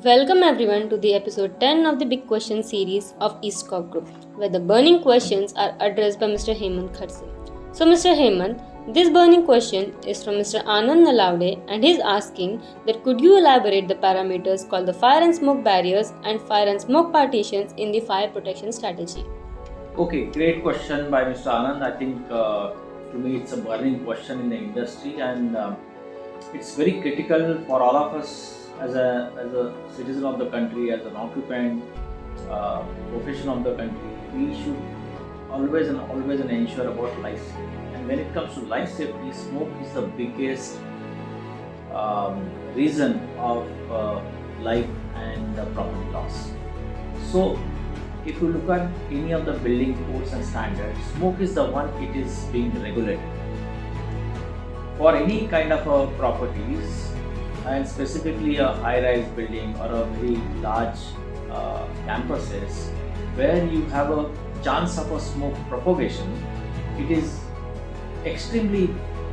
Welcome everyone to the episode 10 of the Big Question series of Eastcock Group, where the burning questions are addressed by Mr. Hemant Kharse. So, Mr. Hemant, this burning question is from Mr. Anand Nalawde, and he's asking that could you elaborate the parameters called the fire and smoke barriers and fire and smoke partitions in the fire protection strategy? Okay, great question by Mr. Anand. I think to me it's a burning question in the industry, and it's very critical for all of us as a citizen of the country, as an occupant, profession of the country. We should always ensure about life safety. And when it comes to life safety, smoke is the biggest reason of life and property loss. So if you look at any of the building codes and standards, smoke is the one it is being regulated. For any kind of properties, and specifically a high-rise building or a very large campuses where you have a chance of a smoke propagation, it is extremely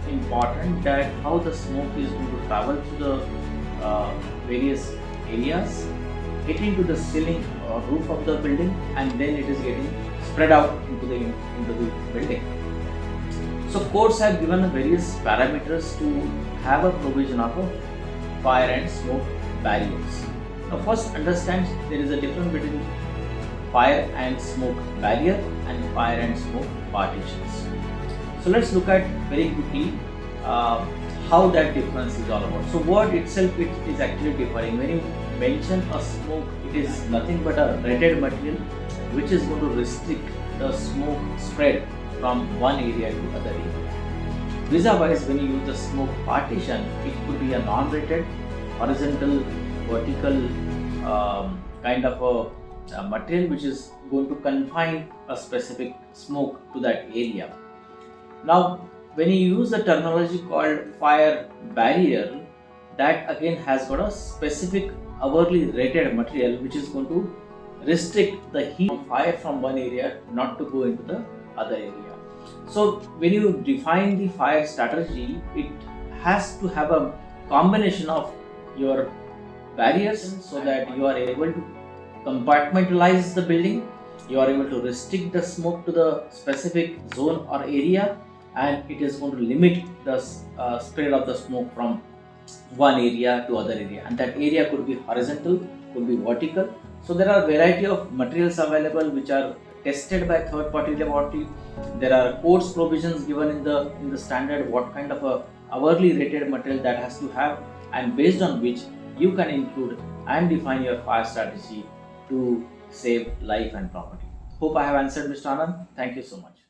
important that how the smoke is going to travel through the various areas, getting to the ceiling or roof of the building, and then it is getting spread out into the building. So courts have given various parameters to have a provision of a fire and smoke barriers. Now first understand there is a difference between fire and smoke barrier and fire and smoke partitions. So let's look at very quickly how that difference is all about. So word itself it is actually differing. When you mention a smoke, it is nothing but a rated material which is going to restrict the smoke spread from one area to other area. Vis-a-vis, when you use the smoke partition, it could be a non-rated, horizontal, vertical kind of a material which is going to confine a specific smoke to that area. Now, when you use the terminology called fire barrier, that again has got a specific hourly rated material which is going to restrict the heat of fire from one area not to go into the other area. So when you define the fire strategy, it has to have a combination of your barriers so that you are able to compartmentalize the building, you are able to restrict the smoke to the specific zone or area, and it is going to limit the spread of the smoke from one area to other area, and that area could be horizontal, could be vertical. So there are variety of materials available which are tested by third party laboratory. There are course provisions given in the standard what kind of a hourly rated material that has to have, and based on which you can include and define your fire strategy to save life and property. Hope I have answered, Mr. Anand. Thank you so much.